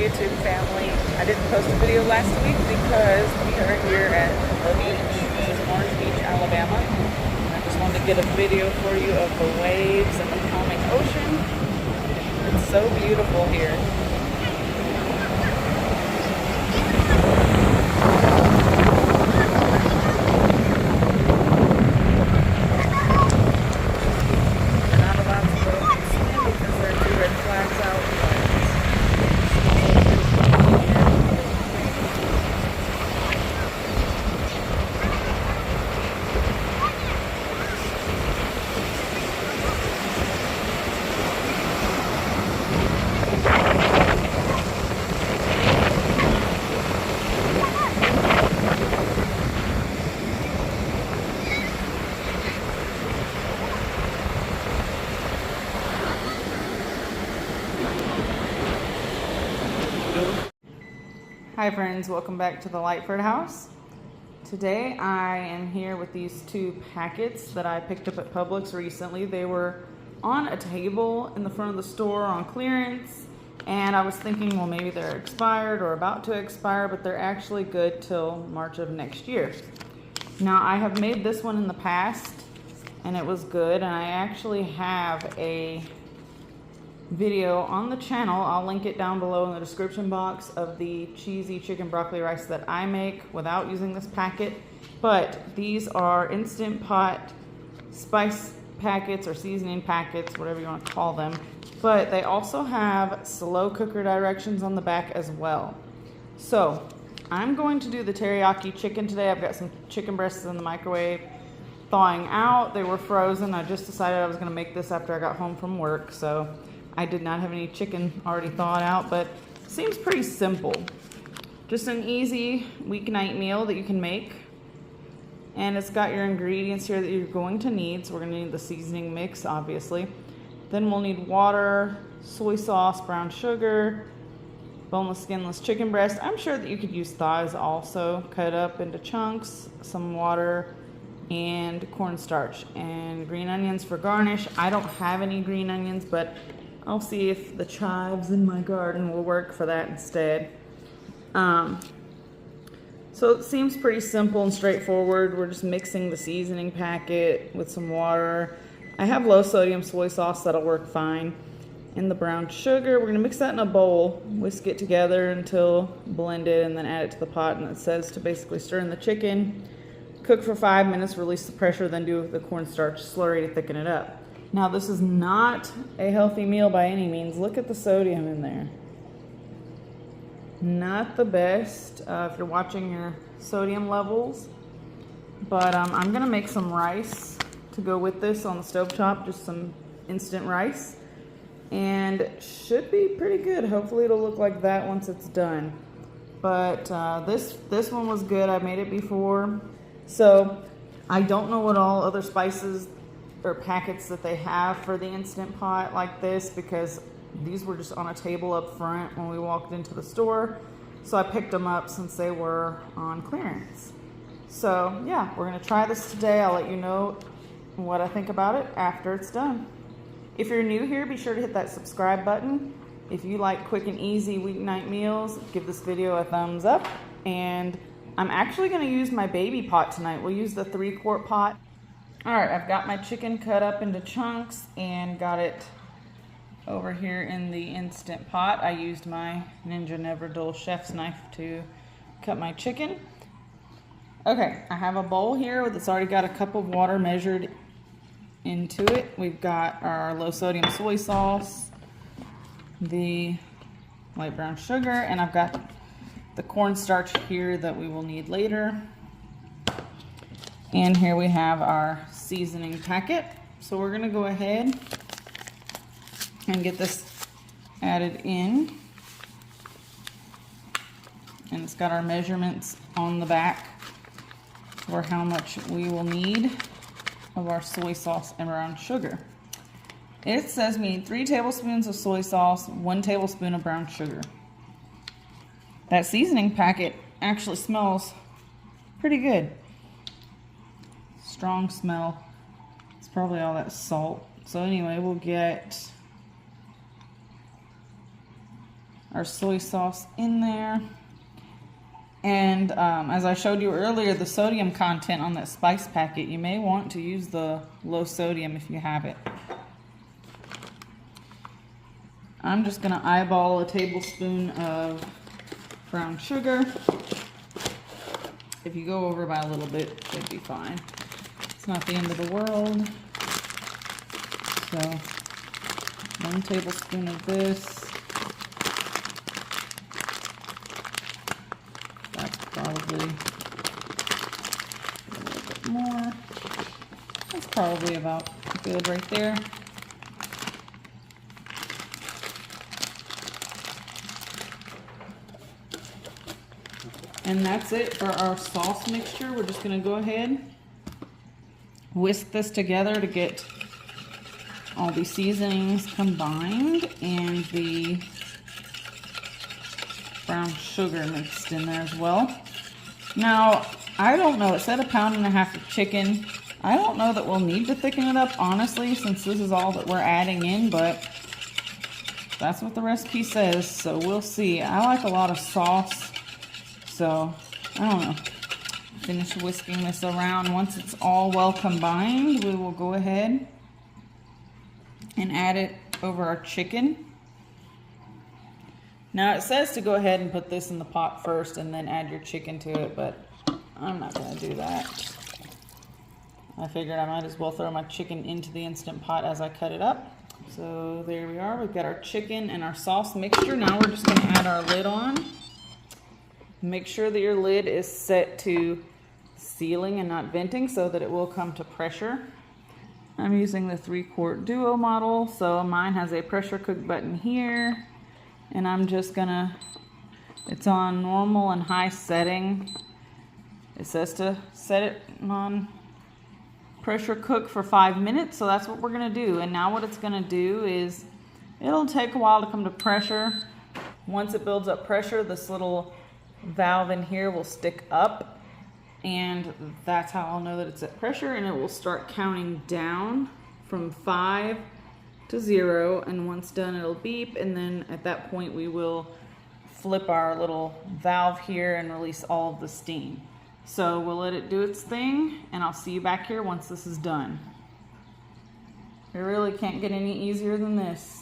YouTube family. I didn't post a video last week because we are here at the beach. This is Orange Beach, Alabama. I just wanted to get a video for you of the waves and the calming ocean. It's so beautiful here. Not allowed to go and swim because there are 2 red flags out. Hi friends, welcome back to the Lightford house. Today I am here with these 2 packets that I picked up at Publix recently. They were on a table in the front of the store on clearance, and I was thinking, well, maybe they're expired or about to expire, but they're actually good till March of next year. Now I have made this one in the past and it was good, and I actually have a video on the channel, I'll link it down below in the description box, of the cheesy chicken broccoli rice that I make without using this packet. But these are Instant Pot spice packets or seasoning packets, whatever you want to call them. But they also have slow cooker directions on the back as well. So I'm going to do the teriyaki chicken today. I've got some chicken breasts in the microwave thawing out. They were frozen. I just decided I was going to make this after I got home from work, so I did not have any chicken already thawed out, but it seems pretty simple. Just an easy weeknight meal that you can make. And it's got your ingredients here that you're going to need. So we're going to need the seasoning mix, obviously. Then we'll need water, soy sauce, brown sugar, boneless, skinless chicken breast. I'm sure that you could use thighs also, cut up into chunks, some water, and cornstarch, and green onions for garnish. I don't have any green onions, but I'll see if the chives in my garden will work for that instead. So it seems pretty simple and straightforward. We're just mixing the seasoning packet with some water. I have low sodium soy sauce that'll work fine. And the brown sugar, we're gonna mix that in a bowl, whisk it together until blended, and then add it to the pot. And it says to basically stir in the chicken, cook for 5 minutes, release the pressure, then do the cornstarch slurry to thicken it up. Now this is not a healthy meal by any means. Look at the sodium in there. Not the best if you're watching your sodium levels. But I'm gonna make some rice to go with this on the stovetop, just some instant rice. And should be pretty good. Hopefully it'll look like that once it's done. But this one was good. I made it before. So I don't know what all other spices or packets that they have for the Instant Pot like this, because these were just on a table up front when we walked into the store. So I picked them up since they were on clearance. So yeah, we're gonna try this today. I'll let you know what I think about it after it's done. If you're new here, be sure to hit that subscribe button. If you like quick and easy weeknight meals, give this video a thumbs up. And I'm actually gonna use my baby pot tonight. We'll use the 3-quart pot. All right, I've got my chicken cut up into chunks and got it over here in the Instant Pot. I used my Ninja Never Dull chef's knife to cut my chicken. Okay, I have a bowl here that's already got a cup of water measured into it. We've got our low sodium soy sauce, the light brown sugar, and I've got the cornstarch here that we will need later. And here we have our seasoning packet. So we're gonna go ahead and get this added in. And it's got our measurements on the back for how much we will need of our soy sauce and brown sugar. It says we need 3 tablespoons of soy sauce, 1 tablespoon of brown sugar. That seasoning packet actually smells pretty good. Strong smell. It's probably all that salt. So anyway, we'll get our soy sauce in there. And as I showed you earlier, the sodium content on that spice packet, you may want to use the low sodium if you have it. I'm just going to eyeball a tablespoon of brown sugar. If you go over by a little bit, it'd be fine. It's not the end of the world. So 1 tablespoon of this. That's probably a little bit more. That's probably about good right there. And that's it for our sauce mixture. We're just going to go ahead, whisk this together to get all the seasonings combined and the brown sugar mixed in there as well. Now, I don't know, it said 1.5 pounds of chicken. I don't know that we'll need to thicken it up, honestly, since this is all that we're adding in, but that's what the recipe says, so we'll see. I like a lot of sauce. So, I don't know. Finish whisking this around. Once it's all well combined, we will go ahead and add it over our chicken. Now, it says to go ahead and put this in the pot first and then add your chicken to it, but I'm not going to do that. I figured I might as well throw my chicken into the Instant Pot as I cut it up. So, there we are. We've got our chicken and our sauce mixture. Now, we're just going to add our lid on. Make sure that your lid is set to sealing and not venting so that it will come to pressure. I'm using the 3-quart Duo model, so mine has a pressure cook button here. And I'm just gonna, it's on normal and high setting. It says to set it on pressure cook for 5 minutes, so that's what we're gonna do. And now what it's gonna do is, it'll take a while to come to pressure. Once it builds up pressure, this little valve in here will stick up, and that's how I'll know that it's at pressure, and it will start counting down from 5 to 0, and once done it'll beep, and then at that point we will flip our little valve here and release all of the steam. So we'll let it do its thing, and I'll see you back here once this is done. It really can't get any easier than this.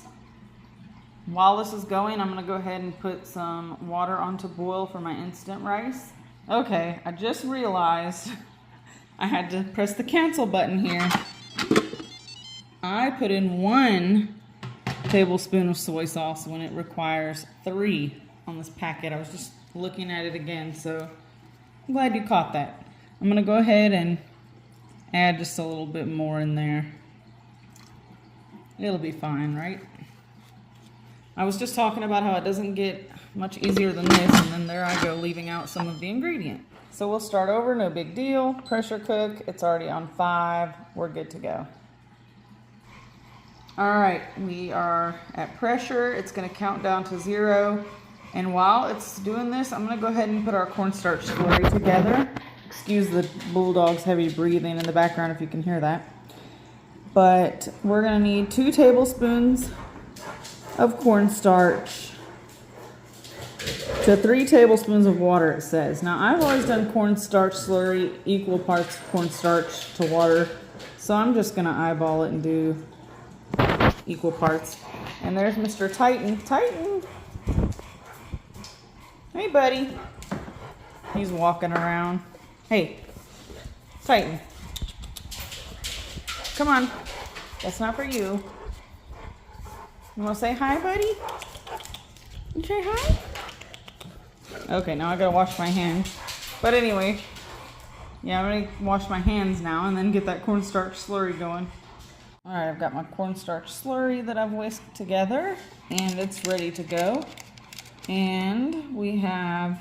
While this is going, I'm going to go ahead and put some water on to boil for my instant rice. Okay, I just realized I had to press the cancel button here. I put in 1 tablespoon of soy sauce when it requires 3 on this packet. I was just looking at it again, so I'm glad you caught that. I'm going to go ahead and add just a little bit more in there. It'll be fine, right? I was just talking about how it doesn't get much easier than this, and then there I go leaving out some of the ingredient. So we'll start over, no big deal. Pressure cook, it's already on 5. We're good to go. All right, we are at pressure. It's gonna count down to 0. And while it's doing this, I'm gonna go ahead and put our cornstarch slurry together. Excuse the bulldog's heavy breathing in the background if you can hear that. But we're gonna need 2 tablespoons of cornstarch to 3 tablespoons of water, it says. Now, I've always done cornstarch slurry, equal parts cornstarch to water, so I'm just gonna eyeball it and do equal parts. And there's Mr. Titan. Titan! Hey, buddy. He's walking around. Hey, Titan. Come on. That's not for you. You want to say hi, buddy? You say hi? Okay, now I gotta wash my hands. But anyway, yeah, I'm gonna wash my hands now and then get that cornstarch slurry going. Alright, I've got my cornstarch slurry that I've whisked together, and it's ready to go. And we have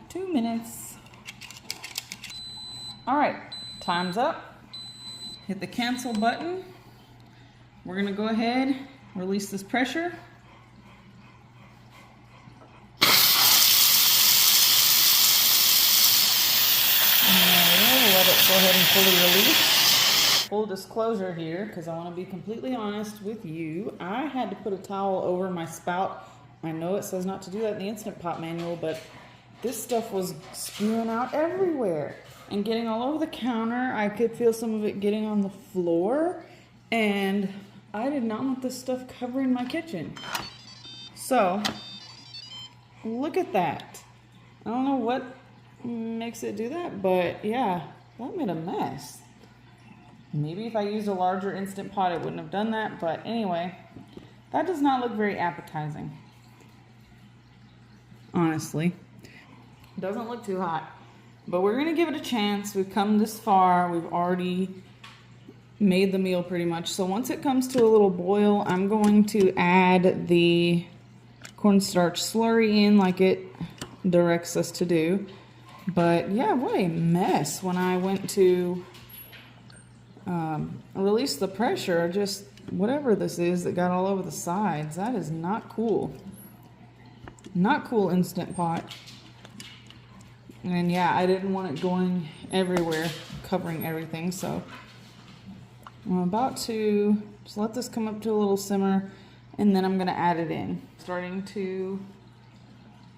2 minutes. Alright, time's up. Hit the cancel button. We're gonna go ahead, release this pressure. And we'll let it go ahead and fully release. full disclosure here, because I want to be completely honest with you. I had to put a towel over my spout. I know it says not to do that in the Instant Pot manual, but this stuff was spewing out everywhere and getting all over the counter. I could feel some of it getting on the floor, and I did not want this stuff covering my kitchen. So, look at that. I don't know what makes it do that, but yeah, that made a mess. Maybe if I used a larger Instant Pot, it wouldn't have done that, but anyway, that does not look very appetizing. Honestly. It doesn't look too hot, but we're gonna give it a chance. We've come this far. We've already made the meal pretty much. So once it comes to a little boil, I'm going to add the cornstarch slurry in like it directs us to do. But yeah, what a mess. When I went to release the pressure, just whatever this is that got all over the sides, that is not cool. Not cool, Instant Pot. And yeah, I didn't want it going everywhere, covering everything, so I'm about to just let this come up to a little simmer, and then I'm going to add it in. Starting to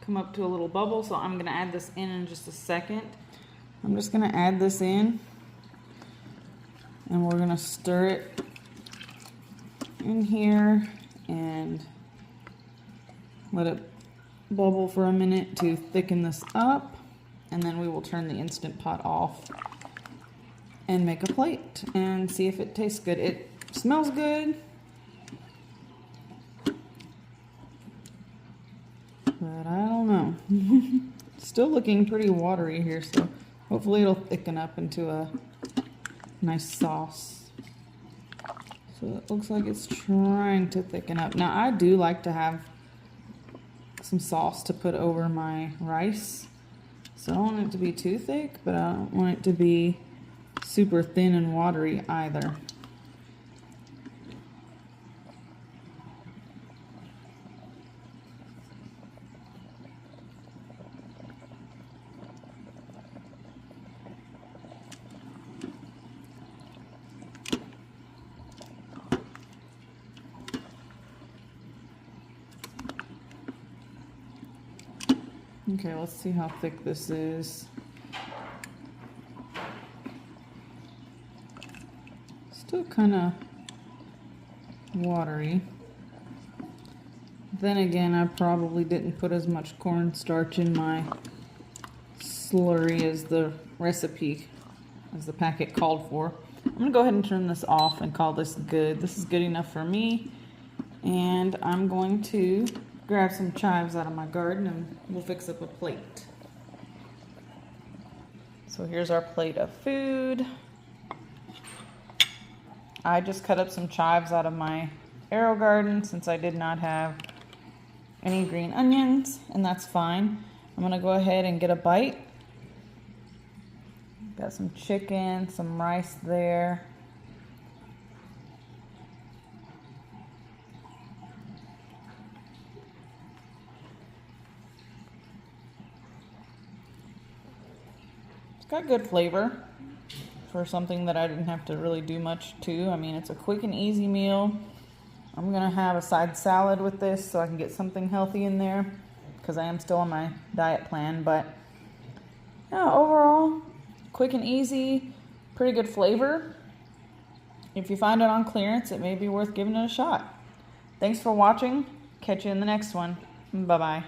come up to a little bubble, so I'm going to add this in just a second. I'm just going to add this in, and we're going to stir it in here and let it bubble for a minute to thicken this up, and then we will turn the Instant Pot off and make a plate and see if it tastes good. It smells good, but I don't know. Still looking pretty watery here, so hopefully it'll thicken up into a nice sauce. So it looks like it's trying to thicken up. Now I do like to have some sauce to put over my rice. So I don't want it to be too thick, but I don't want it to be super thin and watery either. Okay, let's see how thick this is. Still kind of watery. Then again, I probably didn't put as much cornstarch in my slurry as the recipe, as the packet called for. I'm gonna go ahead and turn this off and call this good. This is good enough for me. And I'm going to grab some chives out of my garden and we'll fix up a plate. So here's our plate of food. I just cut up some chives out of my arrow garden since I did not have any green onions, and that's fine. I'm gonna go ahead and get a bite. Got some chicken, some rice there. Got good flavor for something that I didn't have to really do much to. I mean, it's a quick and easy meal. I'm gonna have a side salad with this so I can get something healthy in there because I am still on my diet plan. But yeah, overall, quick and easy, pretty good flavor. If you find it on clearance, it may be worth giving it a shot. Thanks for watching. Catch you in the next one. Bye-bye.